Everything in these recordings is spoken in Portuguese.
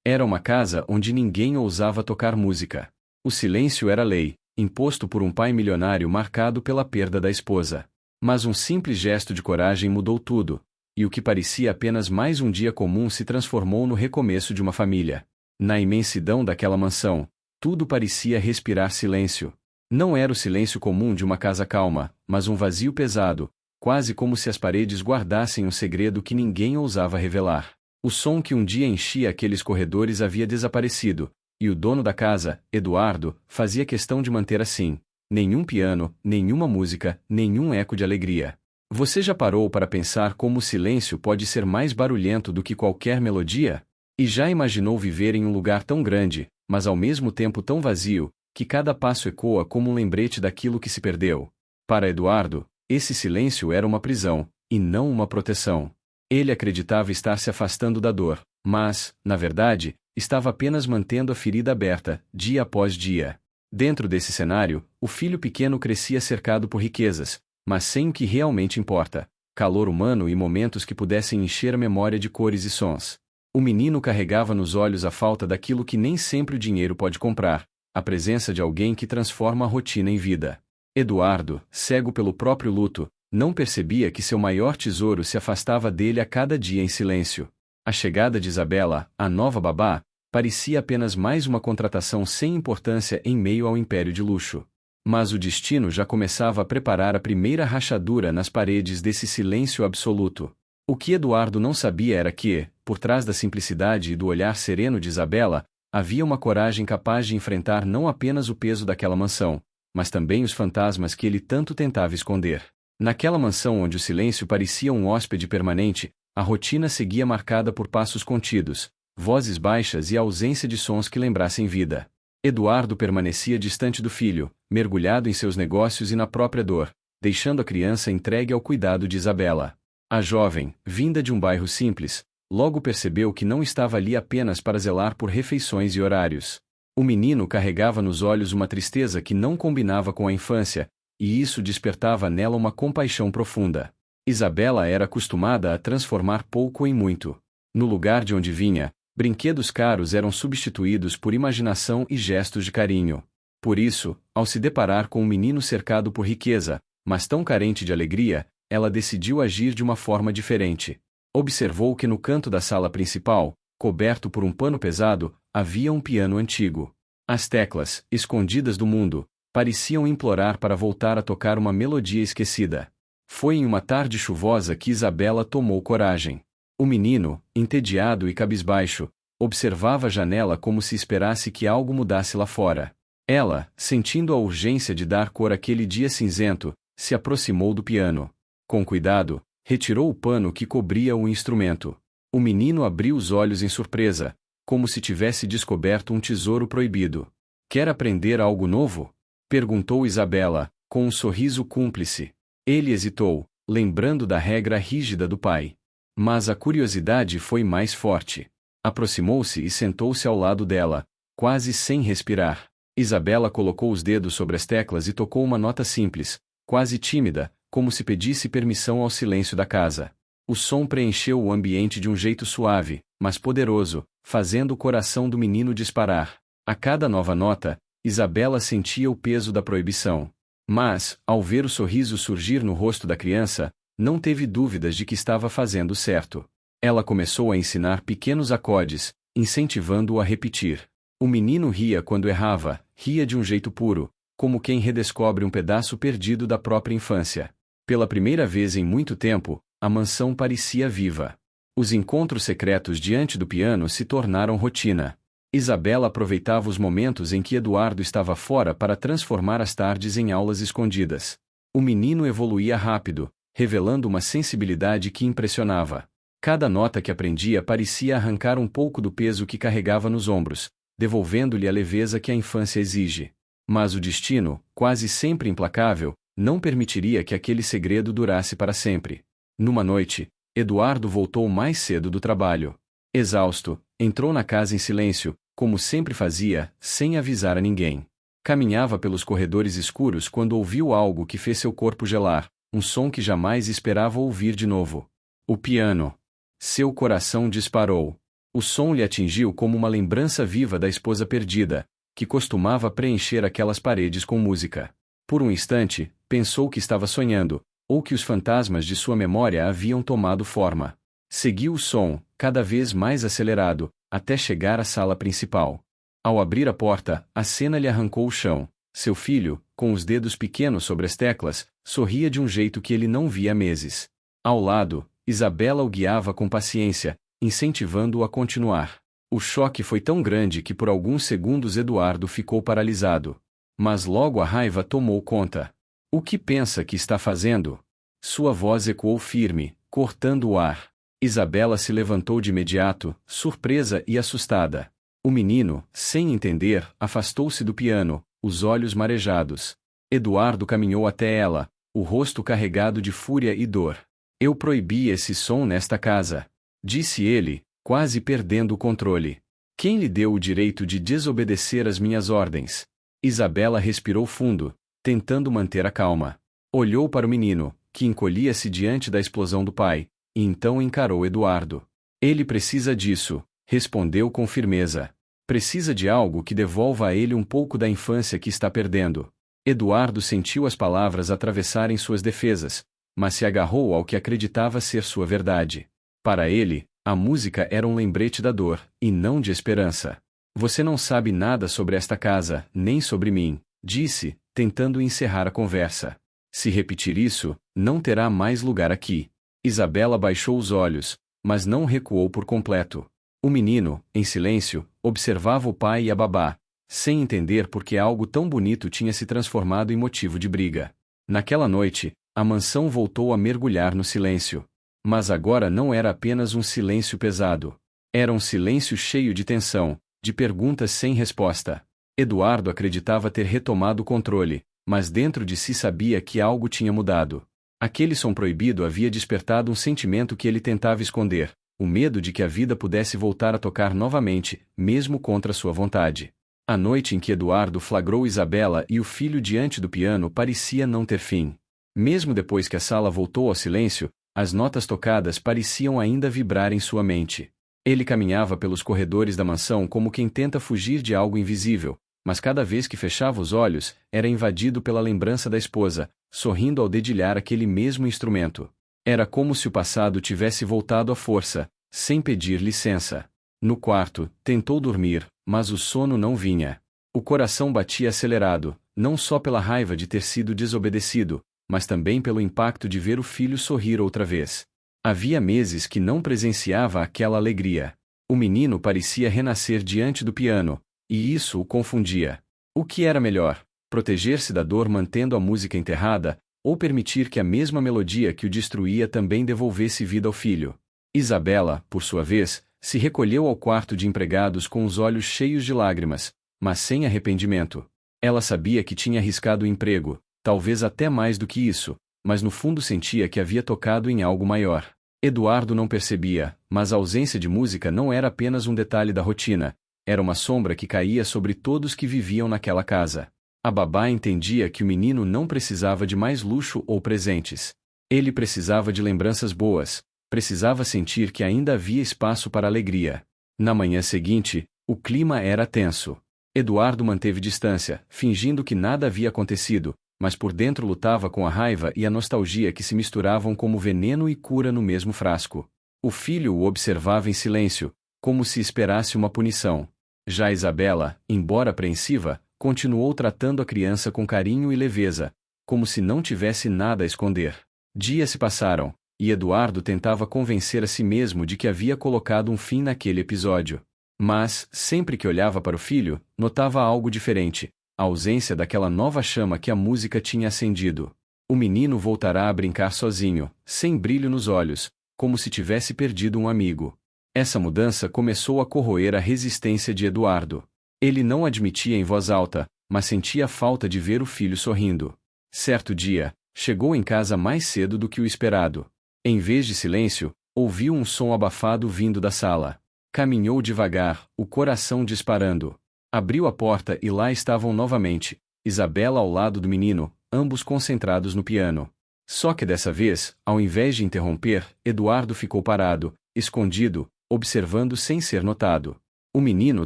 Era uma casa onde ninguém ousava tocar música. O silêncio era lei, imposto por um pai milionário marcado pela perda da esposa. Mas um simples gesto de coragem mudou tudo, e o que parecia apenas mais um dia comum se transformou no recomeço de uma família. Na imensidão daquela mansão, tudo parecia respirar silêncio. Não era o silêncio comum de uma casa calma, mas um vazio pesado, quase como se as paredes guardassem um segredo que ninguém ousava revelar. O som que um dia enchia aqueles corredores havia desaparecido, e o dono da casa, Eduardo, fazia questão de manter assim. Nenhum piano, nenhuma música, nenhum eco de alegria. Você já parou para pensar como o silêncio pode ser mais barulhento do que qualquer melodia? E já imaginou viver em um lugar tão grande, mas ao mesmo tempo tão vazio, que cada passo ecoa como um lembrete daquilo que se perdeu? Para Eduardo, esse silêncio era uma prisão, e não uma proteção. Ele acreditava estar se afastando da dor, mas, na verdade, estava apenas mantendo a ferida aberta, dia após dia. Dentro desse cenário, o filho pequeno crescia cercado por riquezas, mas sem o que realmente importa: calor humano e momentos que pudessem encher a memória de cores e sons. O menino carregava nos olhos a falta daquilo que nem sempre o dinheiro pode comprar: a presença de alguém que transforma a rotina em vida. Eduardo, cego pelo próprio luto, não percebia que seu maior tesouro se afastava dele a cada dia em silêncio. A chegada de Isabela, a nova babá, parecia apenas mais uma contratação sem importância em meio ao império de luxo. Mas o destino já começava a preparar a primeira rachadura nas paredes desse silêncio absoluto. O que Eduardo não sabia era que, por trás da simplicidade e do olhar sereno de Isabela, havia uma coragem capaz de enfrentar não apenas o peso daquela mansão, mas também os fantasmas que ele tanto tentava esconder. Naquela mansão onde o silêncio parecia um hóspede permanente, a rotina seguia marcada por passos contidos, vozes baixas e a ausência de sons que lembrassem vida. Eduardo permanecia distante do filho, mergulhado em seus negócios e na própria dor, deixando a criança entregue ao cuidado de Isabela. A jovem, vinda de um bairro simples, logo percebeu que não estava ali apenas para zelar por refeições e horários. O menino carregava nos olhos uma tristeza que não combinava com a infância, e isso despertava nela uma compaixão profunda. Isabela era acostumada a transformar pouco em muito. No lugar de onde vinha, brinquedos caros eram substituídos por imaginação e gestos de carinho. Por isso, ao se deparar com um menino cercado por riqueza, mas tão carente de alegria, ela decidiu agir de uma forma diferente. Observou que no canto da sala principal, coberto por um pano pesado, havia um piano antigo. As teclas, escondidas do mundo, pareciam implorar para voltar a tocar uma melodia esquecida. Foi em uma tarde chuvosa que Isabela tomou coragem. O menino, entediado e cabisbaixo, observava a janela como se esperasse que algo mudasse lá fora. Ela, sentindo a urgência de dar cor àquele dia cinzento, se aproximou do piano. Com cuidado, retirou o pano que cobria o instrumento. O menino abriu os olhos em surpresa, como se tivesse descoberto um tesouro proibido. "Quer aprender algo novo?" perguntou Isabela, com um sorriso cúmplice. Ele hesitou, lembrando da regra rígida do pai. Mas a curiosidade foi mais forte. Aproximou-se e sentou-se ao lado dela, quase sem respirar. Isabela colocou os dedos sobre as teclas e tocou uma nota simples, quase tímida, como se pedisse permissão ao silêncio da casa. O som preencheu o ambiente de um jeito suave, mas poderoso, fazendo o coração do menino disparar. A cada nova nota, Isabela sentia o peso da proibição. Mas, ao ver o sorriso surgir no rosto da criança, não teve dúvidas de que estava fazendo certo. Ela começou a ensinar pequenos acordes, incentivando-o a repetir. O menino ria quando errava, ria de um jeito puro, como quem redescobre um pedaço perdido da própria infância. Pela primeira vez em muito tempo, a mansão parecia viva. Os encontros secretos diante do piano se tornaram rotina. Isabela aproveitava os momentos em que Eduardo estava fora para transformar as tardes em aulas escondidas. O menino evoluía rápido, revelando uma sensibilidade que impressionava. Cada nota que aprendia parecia arrancar um pouco do peso que carregava nos ombros, devolvendo-lhe a leveza que a infância exige. Mas o destino, quase sempre implacável, não permitiria que aquele segredo durasse para sempre. Numa noite, Eduardo voltou mais cedo do trabalho. Exausto, entrou na casa em silêncio, como sempre fazia, sem avisar a ninguém. Caminhava pelos corredores escuros quando ouviu algo que fez seu corpo gelar, um som que jamais esperava ouvir de novo. O piano. Seu coração disparou. O som lhe atingiu como uma lembrança viva da esposa perdida, que costumava preencher aquelas paredes com música. Por um instante, pensou que estava sonhando, ou que os fantasmas de sua memória haviam tomado forma. Seguiu o som, cada vez mais acelerado, até chegar à sala principal. Ao abrir a porta, a cena lhe arrancou o chão. Seu filho, com os dedos pequenos sobre as teclas, sorria de um jeito que ele não via há meses. Ao lado, Isabela o guiava com paciência, incentivando-o a continuar. O choque foi tão grande que por alguns segundos Eduardo ficou paralisado. Mas logo a raiva tomou conta. O que pensa que está fazendo? Sua voz ecoou firme, cortando o ar. Isabela se levantou de imediato, surpresa e assustada. O menino, sem entender, afastou-se do piano, os olhos marejados. Eduardo caminhou até ela, o rosto carregado de fúria e dor. Eu proibi esse som nesta casa, disse ele, quase perdendo o controle. Quem lhe deu o direito de desobedecer às minhas ordens? Isabela respirou fundo, tentando manter a calma. Olhou para o menino, que encolhia-se diante da explosão do pai, e então encarou Eduardo. Ele precisa disso, respondeu com firmeza. Precisa de algo que devolva a ele um pouco da infância que está perdendo. Eduardo sentiu as palavras atravessarem suas defesas, mas se agarrou ao que acreditava ser sua verdade. Para ele, a música era um lembrete da dor, e não de esperança. Você não sabe nada sobre esta casa, nem sobre mim, disse, tentando encerrar a conversa. Se repetir isso, não terá mais lugar aqui. Isabela baixou os olhos, mas não recuou por completo. O menino, em silêncio, observava o pai e a babá, sem entender por que algo tão bonito tinha se transformado em motivo de briga. Naquela noite, a mansão voltou a mergulhar no silêncio. Mas agora não era apenas um silêncio pesado. Era um silêncio cheio de tensão, de perguntas sem resposta. Eduardo acreditava ter retomado o controle, mas dentro de si sabia que algo tinha mudado. Aquele som proibido havia despertado um sentimento que ele tentava esconder, o medo de que a vida pudesse voltar a tocar novamente, mesmo contra sua vontade. A noite em que Eduardo flagrou Isabela e o filho diante do piano parecia não ter fim. Mesmo depois que a sala voltou ao silêncio, as notas tocadas pareciam ainda vibrar em sua mente. Ele caminhava pelos corredores da mansão como quem tenta fugir de algo invisível, mas cada vez que fechava os olhos, era invadido pela lembrança da esposa, sorrindo ao dedilhar aquele mesmo instrumento. Era como se o passado tivesse voltado à força, sem pedir licença. No quarto, tentou dormir, mas o sono não vinha. O coração batia acelerado, não só pela raiva de ter sido desobedecido, mas também pelo impacto de ver o filho sorrir outra vez. Havia meses que não presenciava aquela alegria. O menino parecia renascer diante do piano, e isso o confundia. O que era melhor? Proteger-se da dor mantendo a música enterrada, ou permitir que a mesma melodia que o destruía também devolvesse vida ao filho? Isabela, por sua vez, se recolheu ao quarto de empregados com os olhos cheios de lágrimas, mas sem arrependimento. Ela sabia que tinha arriscado o emprego, talvez até mais do que isso, mas no fundo sentia que havia tocado em algo maior. Eduardo não percebia, mas a ausência de música não era apenas um detalhe da rotina, era uma sombra que caía sobre todos que viviam naquela casa. A babá entendia que o menino não precisava de mais luxo ou presentes. Ele precisava de lembranças boas, precisava sentir que ainda havia espaço para alegria. Na manhã seguinte, o clima era tenso. Eduardo manteve distância, fingindo que nada havia acontecido, mas por dentro lutava com a raiva e a nostalgia que se misturavam como veneno e cura no mesmo frasco. O filho o observava em silêncio, como se esperasse uma punição. Já Isabela, embora apreensiva, continuou tratando a criança com carinho e leveza, como se não tivesse nada a esconder. Dias se passaram, e Eduardo tentava convencer a si mesmo de que havia colocado um fim naquele episódio. Mas, sempre que olhava para o filho, notava algo diferente, a ausência daquela nova chama que a música tinha acendido. O menino voltará a brincar sozinho, sem brilho nos olhos, como se tivesse perdido um amigo. Essa mudança começou a corroer a resistência de Eduardo. Ele não admitia em voz alta, mas sentia falta de ver o filho sorrindo. Certo dia, chegou em casa mais cedo do que o esperado. Em vez de silêncio, ouviu um som abafado vindo da sala. Caminhou devagar, o coração disparando. Abriu a porta e lá estavam novamente, Isabela ao lado do menino, ambos concentrados no piano. Só que dessa vez, ao invés de interromper, Eduardo ficou parado, escondido, observando sem ser notado. O menino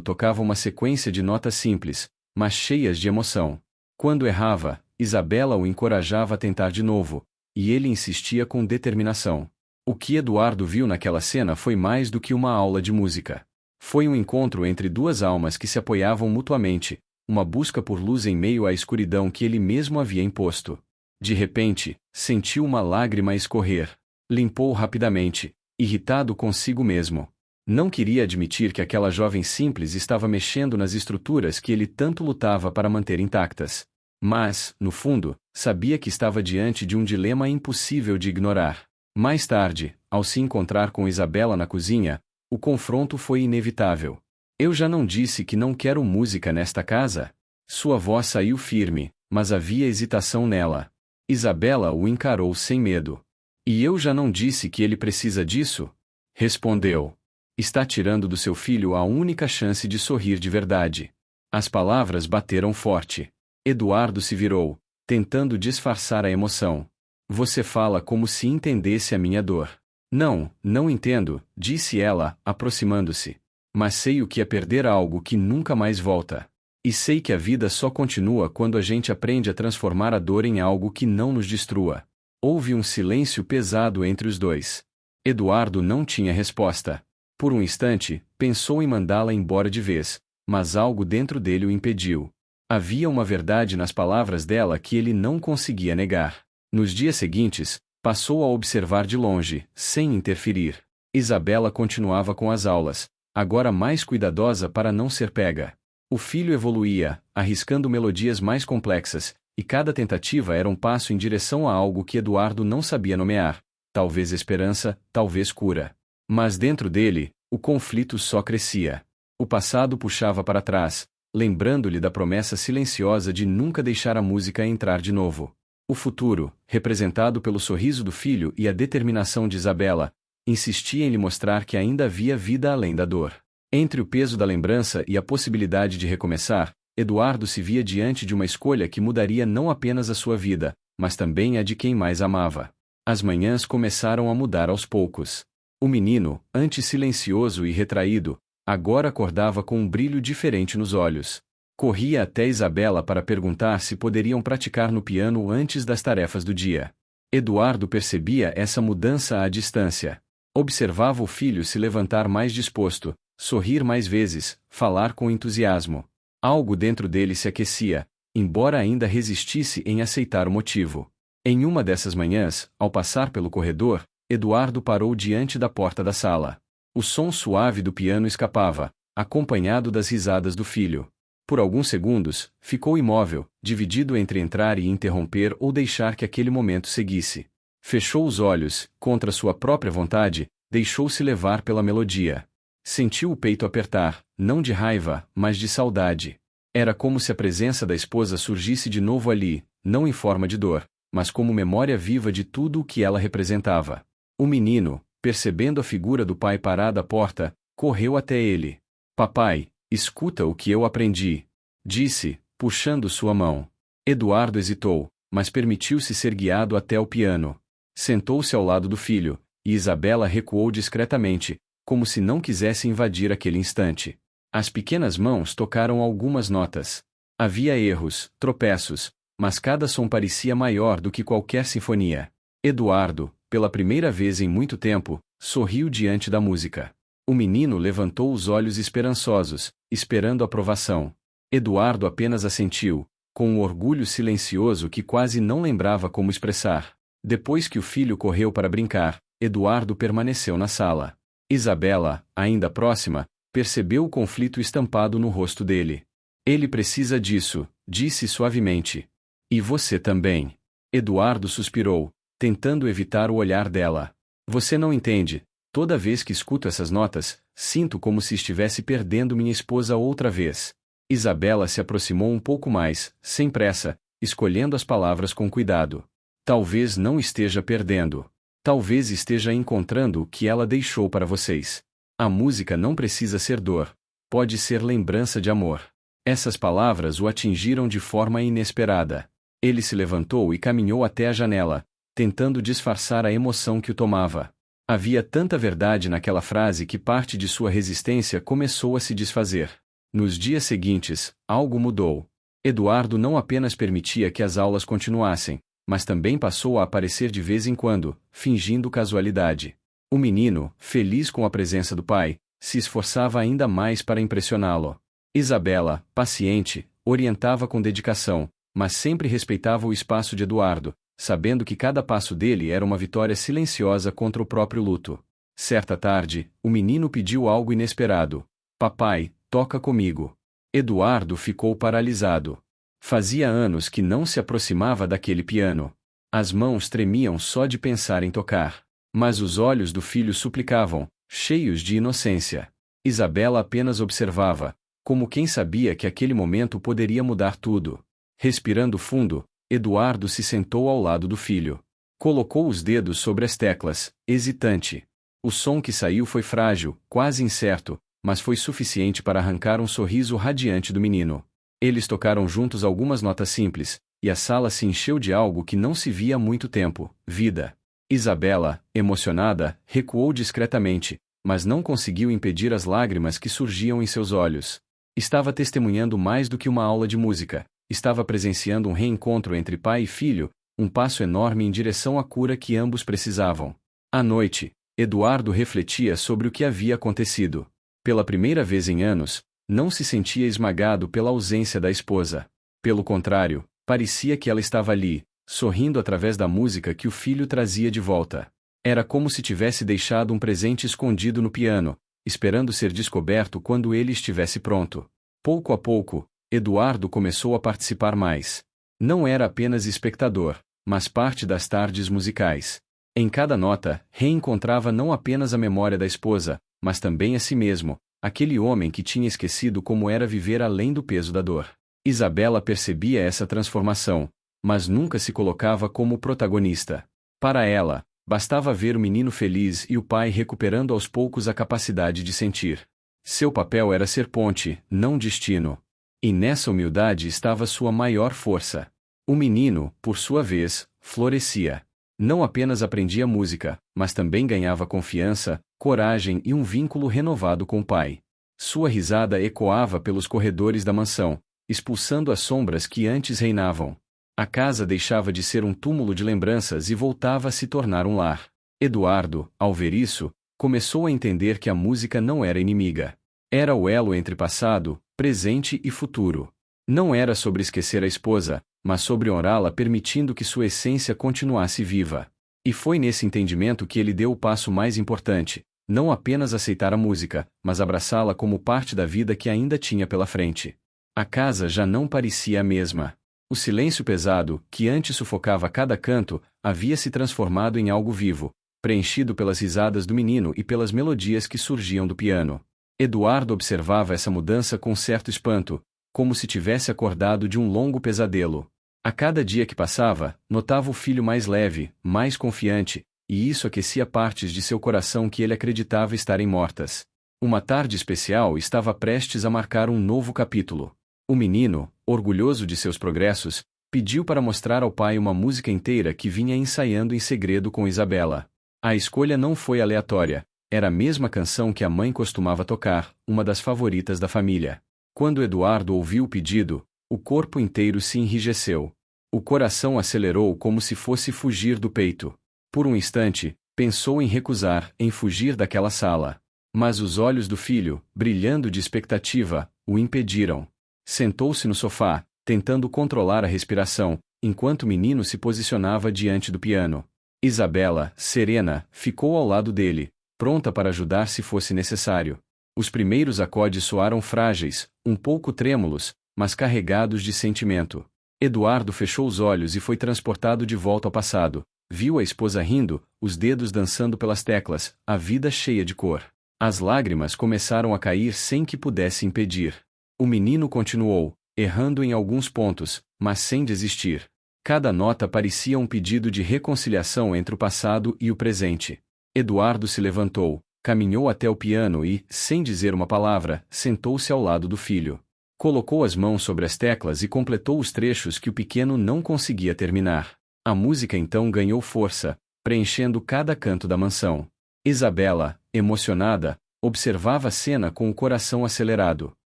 tocava uma sequência de notas simples, mas cheias de emoção. Quando errava, Isabela o encorajava a tentar de novo, e ele insistia com determinação. O que Eduardo viu naquela cena foi mais do que uma aula de música. Foi um encontro entre duas almas que se apoiavam mutuamente, uma busca por luz em meio à escuridão que ele mesmo havia imposto. De repente, sentiu uma lágrima escorrer. Limpou rapidamente, irritado consigo mesmo. Não queria admitir que aquela jovem simples estava mexendo nas estruturas que ele tanto lutava para manter intactas. Mas, no fundo, sabia que estava diante de um dilema impossível de ignorar. Mais tarde, ao se encontrar com Isabela na cozinha, o confronto foi inevitável. Eu já não disse que não quero música nesta casa? Sua voz saiu firme, mas havia hesitação nela. Isabela o encarou sem medo. E eu já não disse que ele precisa disso? Respondeu. Está tirando do seu filho a única chance de sorrir de verdade. As palavras bateram forte. Eduardo se virou, tentando disfarçar a emoção. Você fala como se entendesse a minha dor. Não, não entendo, disse ela, aproximando-se. Mas sei o que é perder algo que nunca mais volta. E sei que a vida só continua quando a gente aprende a transformar a dor em algo que não nos destrua. Houve um silêncio pesado entre os dois. Eduardo não tinha resposta. Por um instante, pensou em mandá-la embora de vez, mas algo dentro dele o impediu. Havia uma verdade nas palavras dela que ele não conseguia negar. Nos dias seguintes, passou a observar de longe, sem interferir. Isabela continuava com as aulas, agora mais cuidadosa para não ser pega. O filho evoluía, arriscando melodias mais complexas, e cada tentativa era um passo em direção a algo que Eduardo não sabia nomear, talvez esperança, talvez cura. Mas dentro dele, o conflito só crescia. O passado puxava para trás, lembrando-lhe da promessa silenciosa de nunca deixar a música entrar de novo. O futuro, representado pelo sorriso do filho e a determinação de Isabela, insistia em lhe mostrar que ainda havia vida além da dor. Entre o peso da lembrança e a possibilidade de recomeçar, Eduardo se via diante de uma escolha que mudaria não apenas a sua vida, mas também a de quem mais amava. As manhãs começaram a mudar aos poucos. O menino, antes silencioso e retraído, agora acordava com um brilho diferente nos olhos. Corria até Isabela para perguntar se poderiam praticar no piano antes das tarefas do dia. Eduardo percebia essa mudança à distância. Observava o filho se levantar mais disposto, sorrir mais vezes, falar com entusiasmo. Algo dentro dele se aquecia, embora ainda resistisse em aceitar o motivo. Em uma dessas manhãs, ao passar pelo corredor, Eduardo parou diante da porta da sala. O som suave do piano escapava, acompanhado das risadas do filho. Por alguns segundos, ficou imóvel, dividido entre entrar e interromper ou deixar que aquele momento seguisse. Fechou os olhos, contra sua própria vontade, deixou-se levar pela melodia. Sentiu o peito apertar, não de raiva, mas de saudade. Era como se a presença da esposa surgisse de novo ali, não em forma de dor, mas como memória viva de tudo o que ela representava. O menino, percebendo a figura do pai parada à porta, correu até ele. Papai, escuta o que eu aprendi, disse, puxando sua mão. Eduardo hesitou, mas permitiu-se ser guiado até o piano. Sentou-se ao lado do filho, e Isabela recuou discretamente, como se não quisesse invadir aquele instante. As pequenas mãos tocaram algumas notas. Havia erros, tropeços, mas cada som parecia maior do que qualquer sinfonia. Eduardo, pela primeira vez em muito tempo, sorriu diante da música. O menino levantou os olhos esperançosos, esperando aprovação. Eduardo apenas assentiu, com um orgulho silencioso que quase não lembrava como expressar. Depois que o filho correu para brincar, Eduardo permaneceu na sala. Isabela, ainda próxima, percebeu o conflito estampado no rosto dele. Ele precisa disso, disse suavemente. E você também. Eduardo suspirou, tentando evitar o olhar dela. Você não entende. Toda vez que escuto essas notas, sinto como se estivesse perdendo minha esposa outra vez. Isabela se aproximou um pouco mais, sem pressa, escolhendo as palavras com cuidado. Talvez não esteja perdendo. Talvez esteja encontrando o que ela deixou para vocês. A música não precisa ser dor. Pode ser lembrança de amor. Essas palavras o atingiram de forma inesperada. Ele se levantou e caminhou até a janela, tentando disfarçar a emoção que o tomava. Havia tanta verdade naquela frase que parte de sua resistência começou a se desfazer. Nos dias seguintes, algo mudou. Eduardo não apenas permitia que as aulas continuassem, mas também passou a aparecer de vez em quando, fingindo casualidade. O menino, feliz com a presença do pai, se esforçava ainda mais para impressioná-lo. Isabela, paciente, orientava com dedicação, mas sempre respeitava o espaço de Eduardo, sabendo que cada passo dele era uma vitória silenciosa contra o próprio luto. Certa tarde, o menino pediu algo inesperado. Papai, toca comigo. Eduardo ficou paralisado. Fazia anos que não se aproximava daquele piano. As mãos tremiam só de pensar em tocar. Mas os olhos do filho suplicavam, cheios de inocência. Isabela apenas observava, como quem sabia que aquele momento poderia mudar tudo. Respirando fundo, Eduardo se sentou ao lado do filho. Colocou os dedos sobre as teclas, hesitante. O som que saiu foi frágil, quase incerto, mas foi suficiente para arrancar um sorriso radiante do menino. Eles tocaram juntos algumas notas simples, e a sala se encheu de algo que não se via há muito tempo: vida. Isabela, emocionada, recuou discretamente, mas não conseguiu impedir as lágrimas que surgiam em seus olhos. Estava testemunhando mais do que uma aula de música, estava presenciando um reencontro entre pai e filho, um passo enorme em direção à cura que ambos precisavam. À noite, Eduardo refletia sobre o que havia acontecido. Pela primeira vez em anos, não se sentia esmagado pela ausência da esposa. Pelo contrário, parecia que ela estava ali, sorrindo através da música que o filho trazia de volta. Era como se tivesse deixado um presente escondido no piano, esperando ser descoberto quando ele estivesse pronto. Pouco a pouco, Eduardo começou a participar mais. Não era apenas espectador, mas parte das tardes musicais. Em cada nota, reencontrava não apenas a memória da esposa, mas também a si mesmo, aquele homem que tinha esquecido como era viver além do peso da dor. Isabela percebia essa transformação, mas nunca se colocava como protagonista. Para ela, bastava ver o menino feliz e o pai recuperando aos poucos a capacidade de sentir. Seu papel era ser ponte, não destino. E nessa humildade estava sua maior força. O menino, por sua vez, florescia. Não apenas aprendia música, mas também ganhava confiança, coragem e um vínculo renovado com o pai. Sua risada ecoava pelos corredores da mansão, expulsando as sombras que antes reinavam. A casa deixava de ser um túmulo de lembranças e voltava a se tornar um lar. Eduardo, ao ver isso, começou a entender que a música não era inimiga. Era o elo entre passado, presente e futuro. Não era sobre esquecer a esposa, mas sobre honrá-la permitindo que sua essência continuasse viva. E foi nesse entendimento que ele deu o passo mais importante, não apenas aceitar a música, mas abraçá-la como parte da vida que ainda tinha pela frente. A casa já não parecia a mesma. O silêncio pesado, que antes sufocava cada canto, havia se transformado em algo vivo, preenchido pelas risadas do menino e pelas melodias que surgiam do piano. Eduardo observava essa mudança com certo espanto, como se tivesse acordado de um longo pesadelo. A cada dia que passava, notava o filho mais leve, mais confiante, e isso aquecia partes de seu coração que ele acreditava estarem mortas. Uma tarde especial estava prestes a marcar um novo capítulo. O menino, orgulhoso de seus progressos, pediu para mostrar ao pai uma música inteira que vinha ensaiando em segredo com Isabela. A escolha não foi aleatória, era a mesma canção que a mãe costumava tocar, uma das favoritas da família. Quando Eduardo ouviu o pedido, o corpo inteiro se enrijeceu. O coração acelerou como se fosse fugir do peito. Por um instante, pensou em recusar, em fugir daquela sala. Mas os olhos do filho, brilhando de expectativa, o impediram. Sentou-se no sofá, tentando controlar a respiração, enquanto o menino se posicionava diante do piano. Isabela, serena, ficou ao lado dele, pronta para ajudar se fosse necessário. Os primeiros acordes soaram frágeis, um pouco trêmulos, mas carregados de sentimento. Eduardo fechou os olhos e foi transportado de volta ao passado. Viu a esposa rindo, os dedos dançando pelas teclas, a vida cheia de cor. As lágrimas começaram a cair sem que pudesse impedir. O menino continuou, errando em alguns pontos, mas sem desistir. Cada nota parecia um pedido de reconciliação entre o passado e o presente. Eduardo se levantou, caminhou até o piano e, sem dizer uma palavra, sentou-se ao lado do filho. Colocou as mãos sobre as teclas e completou os trechos que o pequeno não conseguia terminar. A música então ganhou força, preenchendo cada canto da mansão. Isabela, emocionada, observava a cena com o coração acelerado.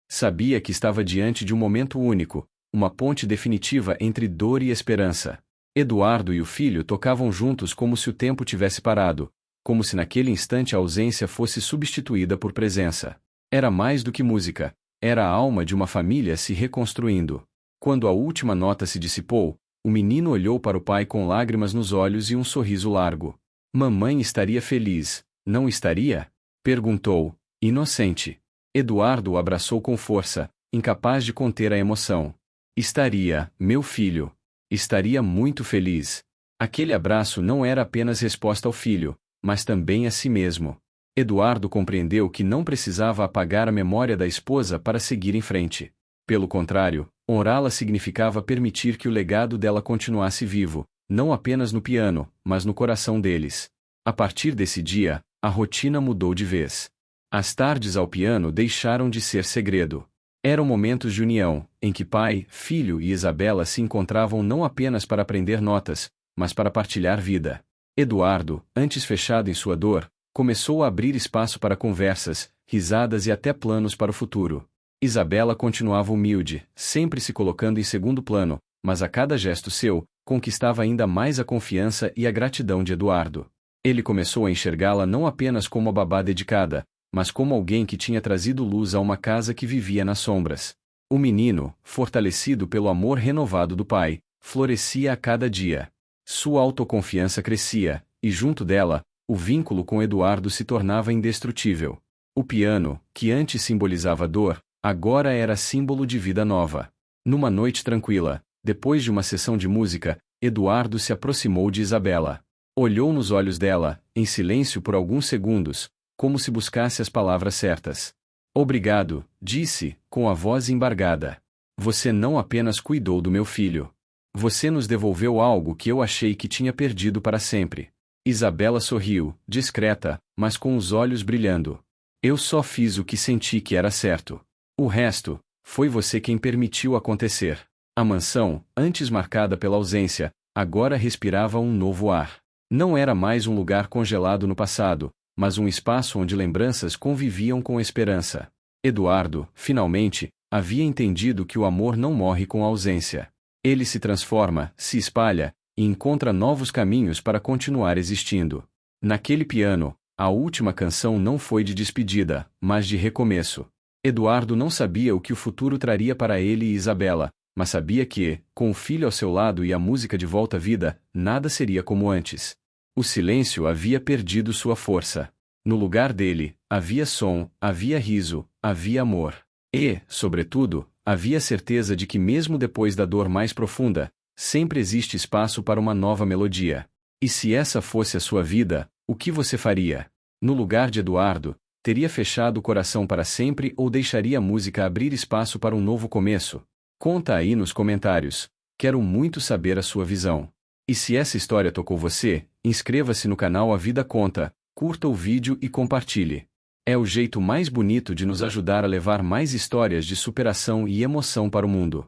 Sabia que estava diante de um momento único, uma ponte definitiva entre dor e esperança. Eduardo e o filho tocavam juntos como se o tempo tivesse parado, como se naquele instante a ausência fosse substituída por presença. Era mais do que música, era a alma de uma família se reconstruindo. Quando a última nota se dissipou, o menino olhou para o pai com lágrimas nos olhos e um sorriso largo. Mamãe estaria feliz, não estaria? Perguntou, inocente. Eduardo o abraçou com força, incapaz de conter a emoção. Estaria, meu filho. Estaria muito feliz. Aquele abraço não era apenas resposta ao filho, mas também a si mesmo. Eduardo compreendeu que não precisava apagar a memória da esposa para seguir em frente. Pelo contrário, honrá-la significava permitir que o legado dela continuasse vivo, não apenas no piano, mas no coração deles. A partir desse dia, a rotina mudou de vez. As tardes ao piano deixaram de ser segredo. Eram momentos de união, em que pai, filho e Isabela se encontravam não apenas para aprender notas, mas para partilhar vida. Eduardo, antes fechado em sua dor, começou a abrir espaço para conversas, risadas e até planos para o futuro. Isabela continuava humilde, sempre se colocando em segundo plano, mas a cada gesto seu, conquistava ainda mais a confiança e a gratidão de Eduardo. Ele começou a enxergá-la não apenas como a babá dedicada, mas como alguém que tinha trazido luz a uma casa que vivia nas sombras. O menino, fortalecido pelo amor renovado do pai, florescia a cada dia. Sua autoconfiança crescia, e junto dela, o vínculo com Eduardo se tornava indestrutível. O piano, que antes simbolizava dor, agora era símbolo de vida nova. Numa noite tranquila, depois de uma sessão de música, Eduardo se aproximou de Isabela. Olhou nos olhos dela, em silêncio por alguns segundos, como se buscasse as palavras certas. Obrigado, disse, com a voz embargada. Você não apenas cuidou do meu filho. Você nos devolveu algo que eu achei que tinha perdido para sempre. Isabela sorriu, discreta, mas com os olhos brilhando. Eu só fiz o que senti que era certo. O resto, foi você quem permitiu acontecer. A mansão, antes marcada pela ausência, agora respirava um novo ar. Não era mais um lugar congelado no passado, mas um espaço onde lembranças conviviam com esperança. Eduardo, finalmente, havia entendido que o amor não morre com a ausência. Ele se transforma, se espalha, e encontra novos caminhos para continuar existindo. Naquele piano, a última canção não foi de despedida, mas de recomeço. Eduardo não sabia o que o futuro traria para ele e Isabela, mas sabia que, com o filho ao seu lado e a música de volta à vida, nada seria como antes. O silêncio havia perdido sua força. No lugar dele, havia som, havia riso, havia amor. E, sobretudo, havia certeza de que mesmo depois da dor mais profunda, sempre existe espaço para uma nova melodia. E se essa fosse a sua vida, o que você faria? No lugar de Eduardo, teria fechado o coração para sempre ou deixaria a música abrir espaço para um novo começo? Conta aí nos comentários. Quero muito saber a sua visão. E se essa história tocou você, inscreva-se no canal A Vida Conta, curta o vídeo e compartilhe. É o jeito mais bonito de nos ajudar a levar mais histórias de superação e emoção para o mundo.